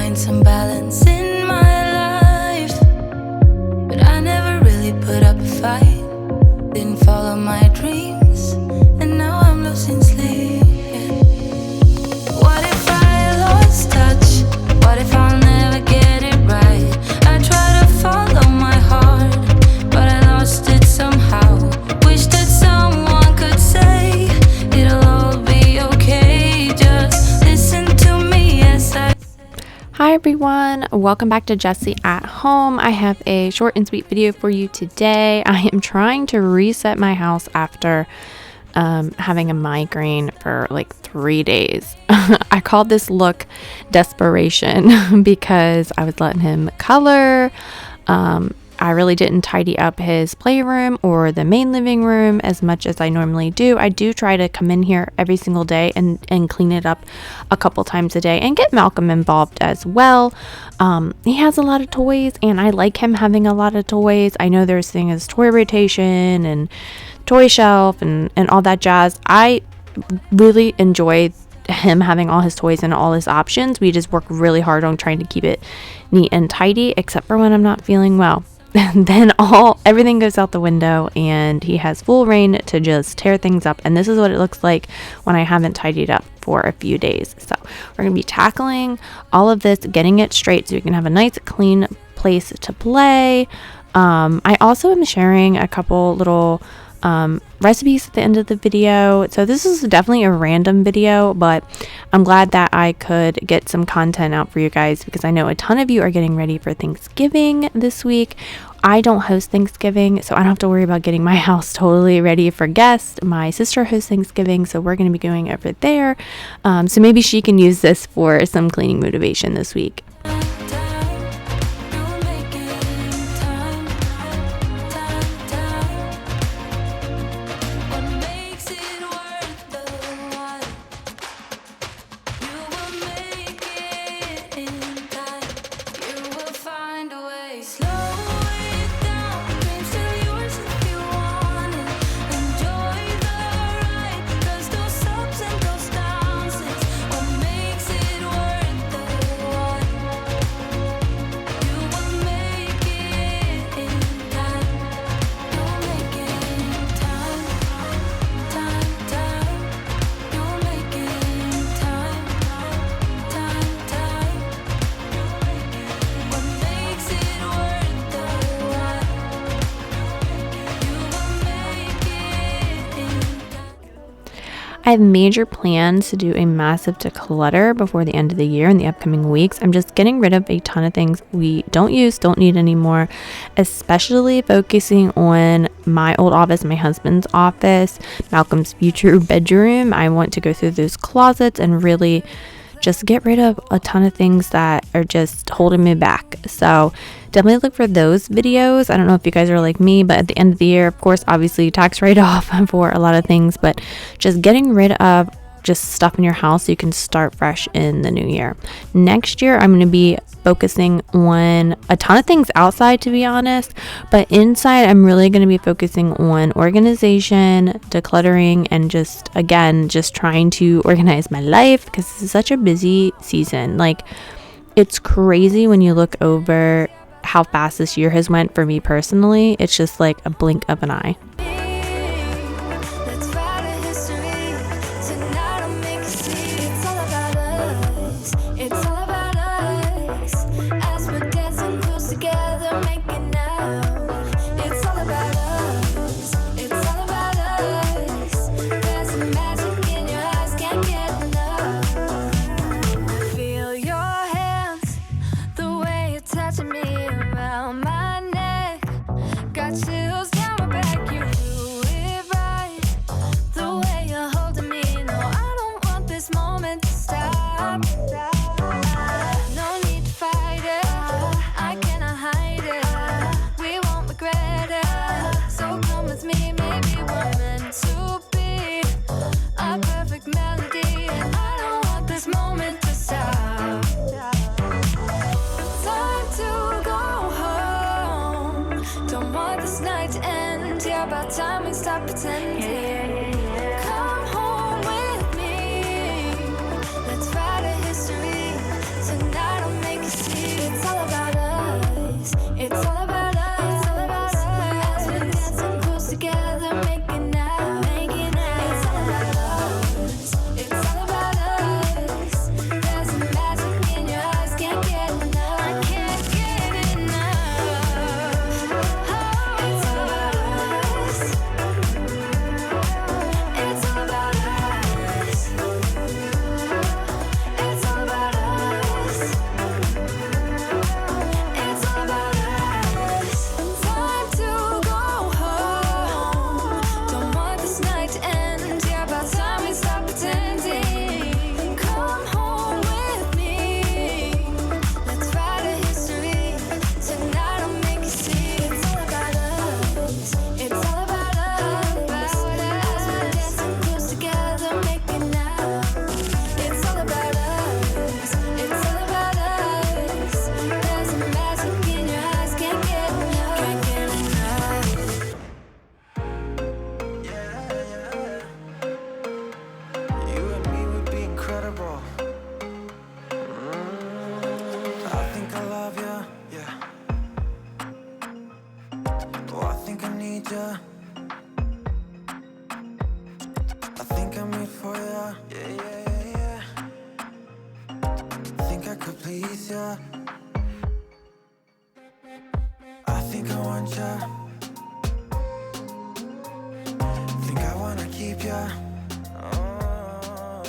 find some balance in my life, but I never really put up a fight. Didn't follow my dreams, and now I'm losing sleep. What if I lost touch? What if I'll never get it right? I try to follow my heart, but I lost it somehow. Wish that someone could say it'll all be okay. Just listen to me as I... Hi everyone, welcome back to Jessie at Home. I have a short and sweet video for you today. I am trying to reset my house after having a migraine for like 3 days. I called this look desperation because I was letting him color. I really didn't tidy up his playroom or the main living room as much as I normally do. I do try to come in here every single day and clean it up a couple times a day and get Malcolm involved as well. He has a lot of toys and I like him having a lot of toys. I know there's things as toy rotation and toy shelf and all that jazz. I really enjoy him having all his toys and all his options. We just work really hard on trying to keep it neat and tidy, except for when I'm not feeling well. Then everything goes out the window and he has full reign to just tear things up. And this is what it looks like when I haven't tidied up for a few days. So we're going to be tackling all of this, getting it straight so we can have a nice clean place to play. I also am sharing a couple little recipes at the end of the video. So this is definitely a random video, but I'm glad that I could get some content out for you guys because I know a ton of you are getting ready for Thanksgiving this week. I don't host Thanksgiving, so I don't have to worry about getting my house totally ready for guests. My sister hosts Thanksgiving, so we're going to be going over there. So maybe she can use this for some cleaning motivation this week. I have major plans to do a massive declutter before the end of the year in the upcoming weeks. I'm just getting rid of a ton of things we don't need anymore, especially focusing on my old office, my husband's office, Malcolm's future bedroom. I want to go through those closets and really just get rid of a ton of things that are just holding me back. So definitely look for those videos. I don't know if you guys are like me, but at the end of the year, of course, obviously tax write-off for a lot of things, but just getting rid of just stuff in your house so you can start fresh in the new year. Next year, I'm going to be focusing on a ton of things outside, to be honest, but inside, I'm really going to be focusing on organization, decluttering, and just trying to organize my life because this is such a busy season. Like, it's crazy when you look over how fast this year has went for me personally. It's just like a blink of an eye. About time we stop pretending. Come home with me. Let's write a history. Tonight I'll make need ya. I think I'm made for ya. Yeah. Think I could please ya. I think I want ya. Think I wanna keep ya. Oh,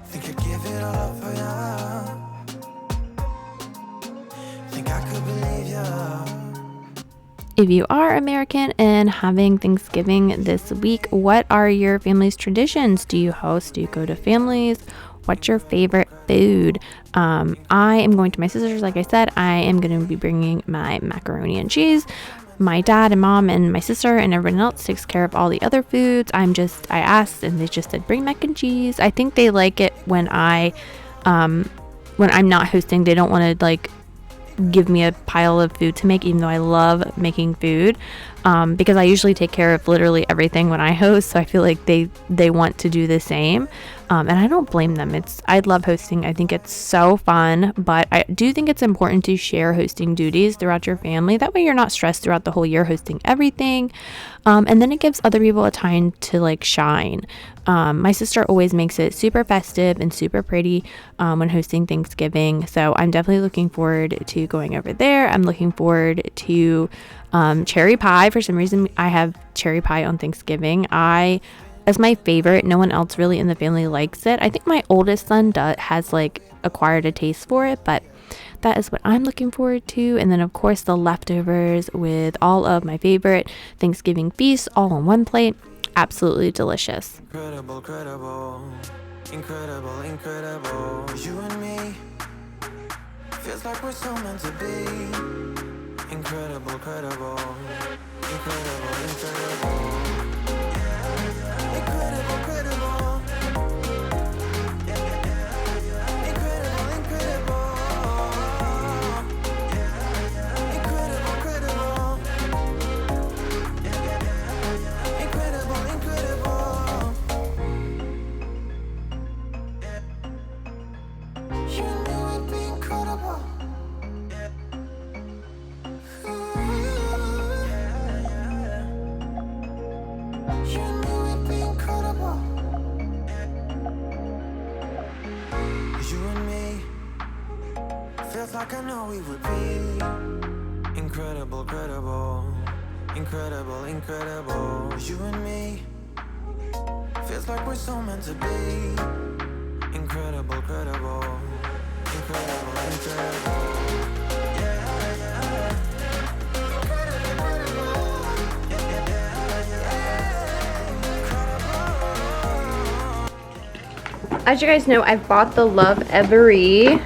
think I'd give it all up for ya. Think I could believe ya. If you are American and having Thanksgiving this week, what are your family's traditions? Do you host? Do you go to families? What's your favorite food? I am going to my sister's. Like I said, I am going to be bringing my macaroni and cheese. My dad and mom and my sister and everyone else takes care of all the other foods. I asked and they just said, bring mac and cheese. I think they like it when I'm not hosting. They don't want to like give me a pile of food to make, even though I love making food, because I usually take care of literally everything when I host. So I feel like they want to do the same, and I don't blame them. I love hosting. I think it's so fun, but I do think it's important to share hosting duties throughout your family. That way you're not stressed throughout the whole year hosting everything, and then it gives other people a time to like shine. My sister always makes it super festive and super pretty when hosting Thanksgiving. So I'm definitely looking forward to going over there. I'm looking forward to cherry pie. For some reason, I have cherry pie on Thanksgiving. As my favorite. No one else really in the family likes it. I think my oldest son has like acquired a taste for it, but that is what I'm looking forward to. And then of course the leftovers with all of my favorite Thanksgiving feasts all on one plate. Absolutely delicious. Incredible, incredible, incredible. You and me, feels like we're so meant to be. Incredible, incredible, incredible, incredible. Incredible, incredible. Incredible, incredible. Incredible, incredible. Incredible, incredible. You knew it'd be incredible. You knew it'd be incredible. You and me, feels like I know we would be. Incredible, incredible, incredible, incredible. You and me, feels like we're so meant to be. Incredible, incredible, incredible, incredible. As you guys know, I've bought the Love Every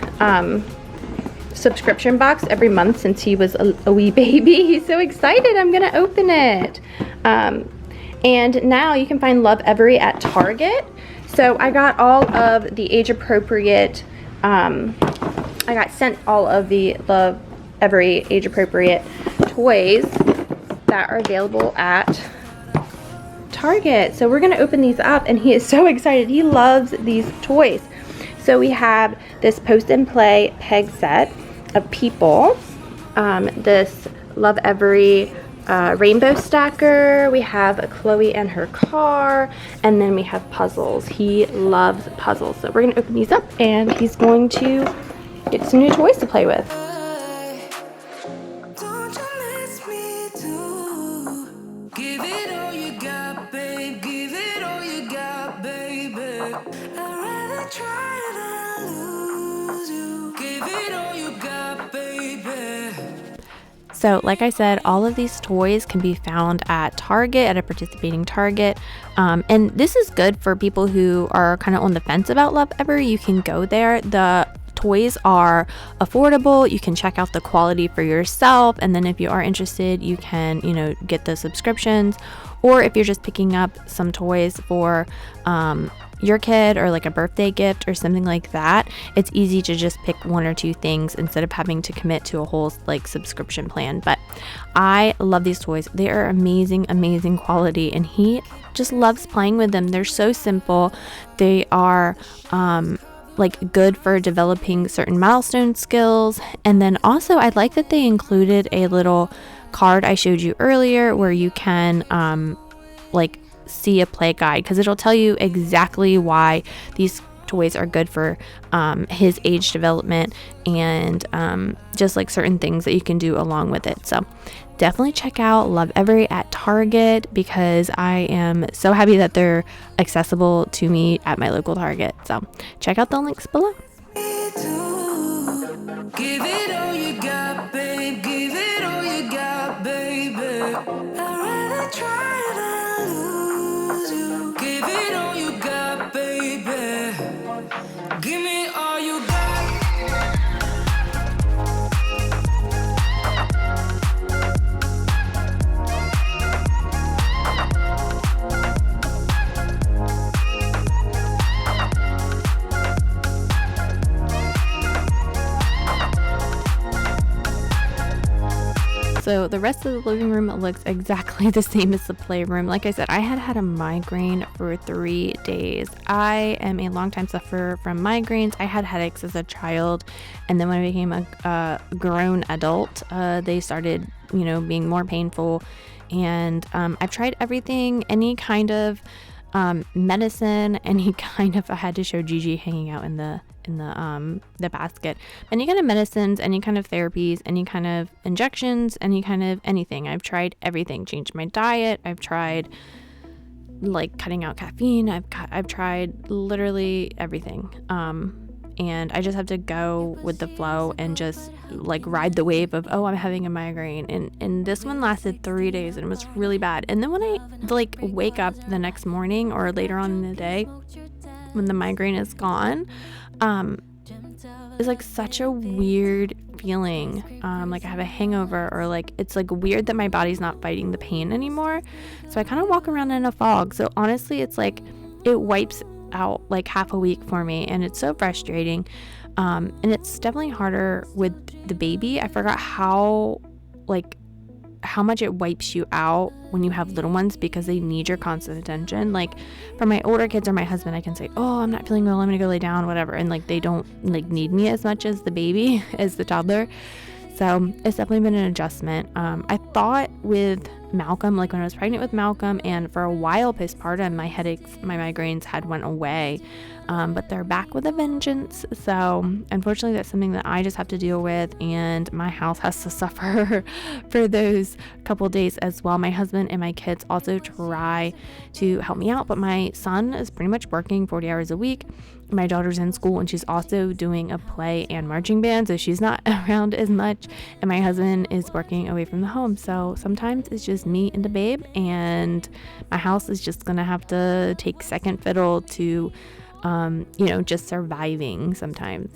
subscription box every month since he was a wee baby. He's so excited. I'm gonna open it. And now you can find Love Every at Target. So I got all of the age appropriate, I got sent all of the Love Every age appropriate toys that are available at Target. So we're gonna open these up and he is so excited. He loves these toys. So we have this post and play peg set of people, this Love Every rainbow stacker, we have a Chloe and her car, and then we have puzzles. He loves puzzles. So we're gonna open these up and he's going to get some new toys to play with. Don't you miss me too? Give it all you got, babe. Give it all you got, baby. I'd rather try than lose you. Give it all you got, baby. So like I said, all of these toys can be found at Target, at a participating Target. And this is good for people who are kind of on the fence about Love Every. You can go there. The toys are affordable. You can check out the quality for yourself. And then if you are interested, you can, get the subscriptions. Or if you're just picking up some toys for your kid or like a birthday gift or something like that, it's easy to just pick one or two things instead of having to commit to a whole like subscription plan. But I love these toys. They are amazing quality, and he just loves playing with them. They're so simple. They are like good for developing certain milestone skills. And then also I like that they included a little card I showed you earlier where you can like see a play guide, because it'll tell you exactly why these toys are good for his age development, and just like certain things that you can do along with it. So definitely check out Love Every at Target, because I am so happy that they're accessible to me at my local Target. So check out the links below. Give it all you got, babe. Give it all you got, baby. I'd rather try than lose you. Give it all you got, baby. Give me all you got. So the rest of the living room looks exactly the same as the playroom. Like I said, I had a migraine for 3 days. I am a longtime sufferer from migraines. I had headaches as a child, and then when I became a grown adult, they started, being more painful. And I've tried everything, any kind of medicine, any kind of, I had to show Gigi hanging out in the basket, any kind of medicines, any kind of therapies, any kind of injections, any kind of anything. I've tried everything. Changed my diet. I've tried like cutting out caffeine. I've tried literally everything. And I just have to go with the flow and just like ride the wave of, oh, I'm having a migraine. And this one lasted 3 days and it was really bad. And then when I like wake up the next morning or later on in the day when the migraine is gone, it's like such a weird feeling. Like I have a hangover, or like it's like weird that my body's not fighting the pain anymore. So I kind of walk around in a fog. So honestly, it's like it wipes out like half a week for me, and it's so frustrating. And it's definitely harder with the baby. I forgot how much it wipes you out when you have little ones, because they need your constant attention. Like for my older kids or my husband, I can say, oh, I'm not feeling well, I'm gonna go lay down, whatever, and like they don't like need me as much as the baby, as the toddler. So it's definitely been an adjustment. I thought with Malcolm, like when I was pregnant with Malcolm and for a while postpartum, my headaches, my migraines had went away, but they're back with a vengeance. So unfortunately, that's something that I just have to deal with, and my house has to suffer for those couple days as well. My husband and my kids also try to help me out, but my son is pretty much working 40 hours a week. My daughter's in school and she's also doing a play and marching band, so she's not around as much, and my husband is working away from the home. So sometimes it's just me and the babe, and my house is just gonna have to take second fiddle to just surviving sometimes.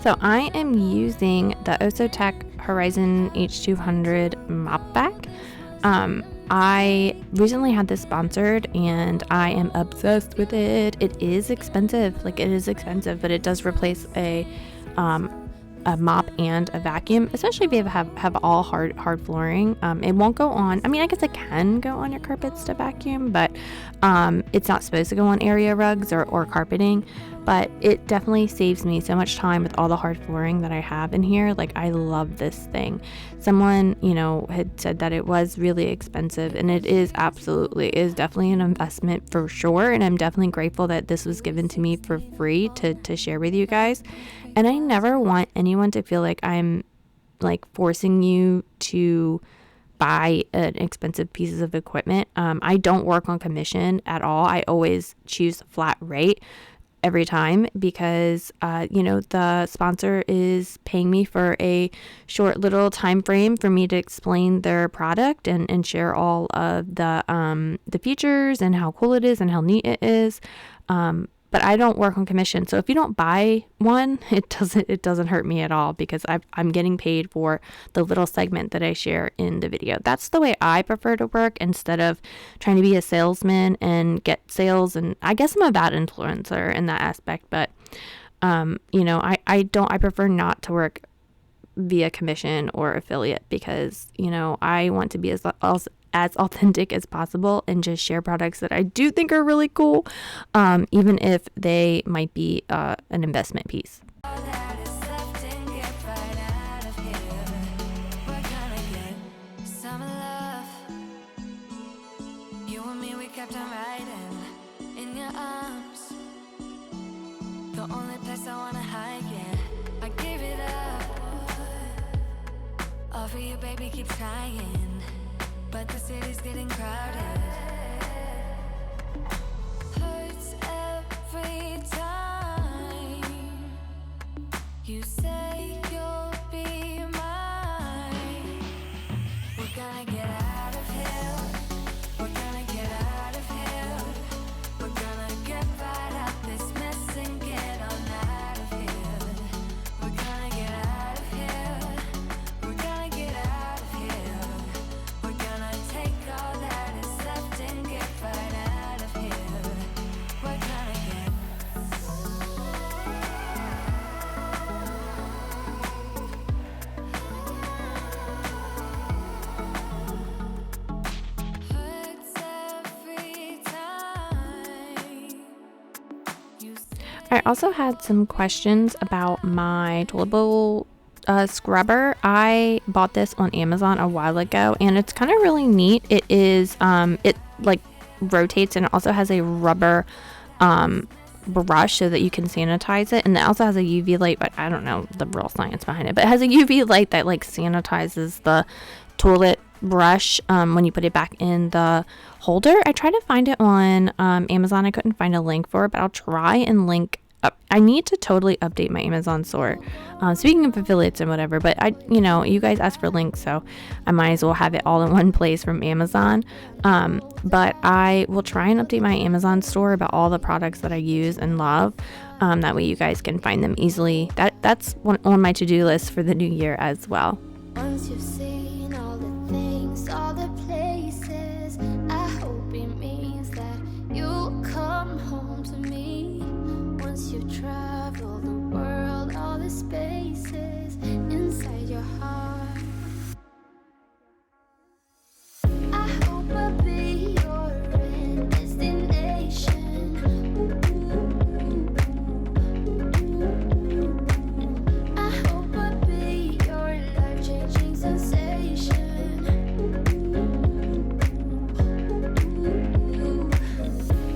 So I am using the Osotec Horizon H200 mop vac. I recently had this sponsored and I am obsessed with it. It is expensive, but it does replace a mop and a vacuum, especially if you have all hard flooring. It won't go on. I mean, I guess it can go on your carpets to vacuum, but it's not supposed to go on area rugs or carpeting. But it definitely saves me so much time with all the hard flooring that I have in here. Like, I love this thing. Someone, had said that it was really expensive, and it is definitely an investment for sure. And I'm definitely grateful that this was given to me for free to share with you guys. And I never want anyone to feel like I'm like forcing you to buy an expensive pieces of equipment. I don't work on commission at all. I always choose flat rate every time because the sponsor is paying me for a short little time frame for me to explain their product and share all of the features and how cool it is and how neat it is. But I don't work on commission. So if you don't buy one, it doesn't hurt me at all because I'm getting paid for the little segment that I share in the video. That's the way I prefer to work instead of trying to be a salesman and get sales. And I guess I'm a bad influencer in that aspect, but I prefer not to work via commission or affiliate because, I want to be as authentic as possible and just share products that I do think are really cool, even if they might be an investment piece. For you, baby, keep trying, but the city's getting crowded. Hurts every time you say you'll be mine. We're gonna get out of here. We're gonna get out of here. We're gonna get right out this mess and get on out of here. We're gonna get out of here. We're gonna get out of here. We're gonna take all that is left and get right out of here. We're gonna get hurts every time you I also had some questions about my toilet bowl scrubber. I bought this on Amazon a while ago and it's kind of really neat. It is it like rotates and it also has a rubber brush so that you can sanitize it, and it also has a UV light, but I don't know the real science behind it, but it has a UV light that like sanitizes the toilet brush when you put it back in the holder. I tried to find it on Amazon. I couldn't find a link for it, but I'll try and link up. I need to totally update my Amazon store. Speaking of affiliates and whatever, but you guys asked for links, so I might as well have it all in one place from Amazon. But I will try and update my Amazon store about all the products that I use and love. That way you guys can find them easily. That's on my to-do list for the new year as well. once you've seen all the things, all the places, I hope it means that you'll come home to me. Once you've traveled the world, all the spaces inside your heart, I hope I'll be your end destination. I hope I'll be your life-changing sensation.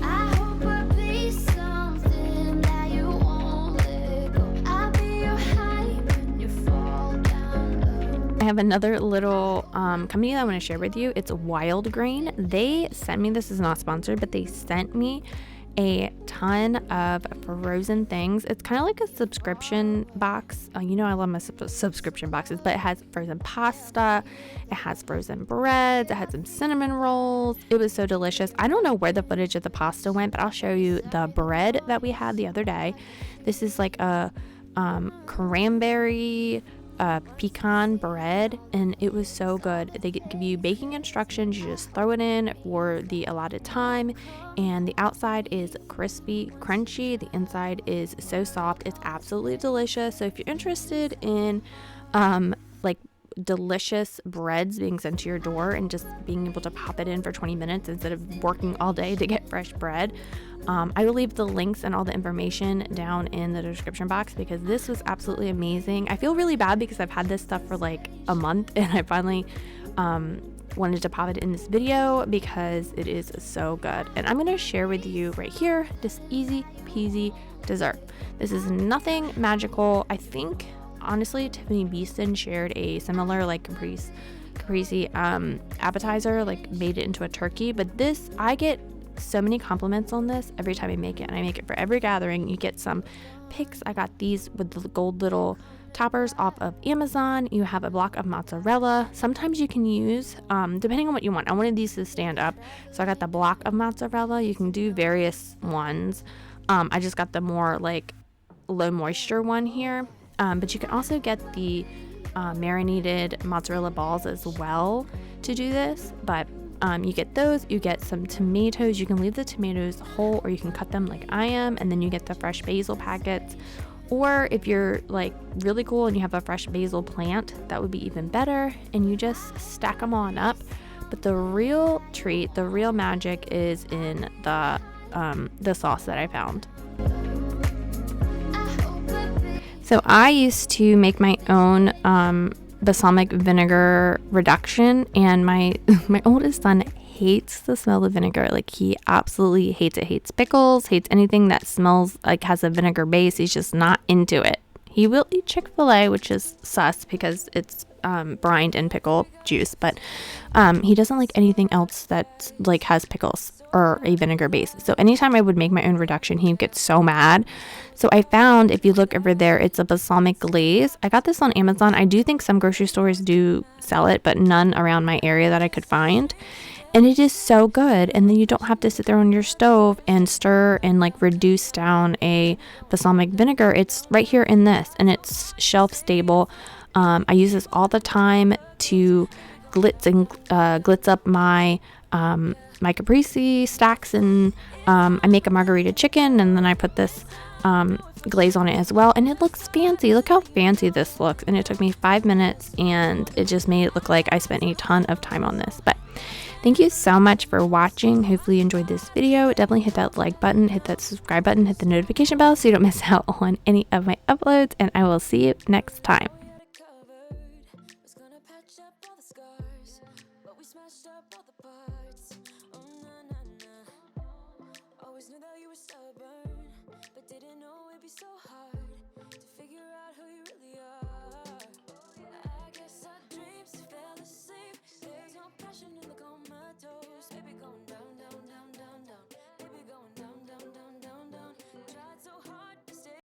I hope I'll be something that you won't let go. I'll be your high when you fall down low. I have another little company that I want to share with you. It's Wild Grain. They sent me, this is not sponsored, but they sent me a ton of frozen things. It's kind of like a subscription box. I love my subscription boxes, but it has frozen pasta, it has frozen breads, it had some cinnamon rolls. It was so delicious. I don't know where the footage of the pasta went, but I'll show you the bread that we had the other day. This is like a cranberry pecan bread, and it was so good. They give you baking instructions. You just throw it in for the allotted time, and the outside is crispy, crunchy. The inside is so soft. It's absolutely delicious. So if you're interested in like delicious breads being sent to your door and just being able to pop it in for 20 minutes instead of working all day to get fresh bread, I will leave the links and all the information down in the description box because this was absolutely amazing. I feel really bad because I've had this stuff for like a month and I finally wanted to pop it in this video because it is so good. And I'm going to share with you right here this easy peasy dessert. This is nothing magical. I think honestly Tiffany Beeston shared a similar like Caprice caprese appetizer, like made it into a turkey. But this, I get so many compliments on this every time I make it, and I make it for every gathering. You get some pics. I got these with the gold little toppers off of Amazon. You have a block of mozzarella. Sometimes you can use, depending on what you want. I wanted these to stand up, so I got the block of mozzarella. You can do various ones. I just got the more like low moisture one here, but you can also get the marinated mozzarella balls as well to do this. But you get those. You get some tomatoes. You can leave the tomatoes whole, or you can cut them like I am, and then you get the fresh basil packets. Or if you're like really cool and you have a fresh basil plant, that would be even better. And you just stack them on up. But the real treat, the real magic is in the sauce that I found. So I used to make my own balsamic vinegar reduction, and my oldest son hates the smell of vinegar. Like, he absolutely hates it. Hates pickles, hates anything that smells like has a vinegar base. He's just not into it. He will eat Chick-fil-A, which is sus because it's brined in pickle juice, but he doesn't like anything else that like has pickles or a vinegar base. So anytime I would make my own reduction, he would get so mad. So I found, if you look over there, it's a balsamic glaze. I got this on Amazon. I do think some grocery stores do sell it, but none around my area that I could find. And it is so good. And then you don't have to sit there on your stove and stir and like reduce down a balsamic vinegar. It's right here in this, and it's shelf stable. I use this all the time to glitz up my my caprese stacks, and I make a margarita chicken, and then I put this glaze on it as well, and it looks fancy. Look how fancy this looks. And it took me 5 minutes, and it just made it look like I spent a ton of time on this. But thank you so much for watching. Hopefully you enjoyed this video. Definitely hit that like button, hit that subscribe button, hit the notification bell so you don't miss out on any of my uploads, and I will see you next time. Was gonna patch up all the scars, but we smashed up all the parts. Oh na na na. Always knew that you were stubborn, but didn't know it'd be so hard to figure out who you really are. I guess our dreams fell asleep. There's no pressure.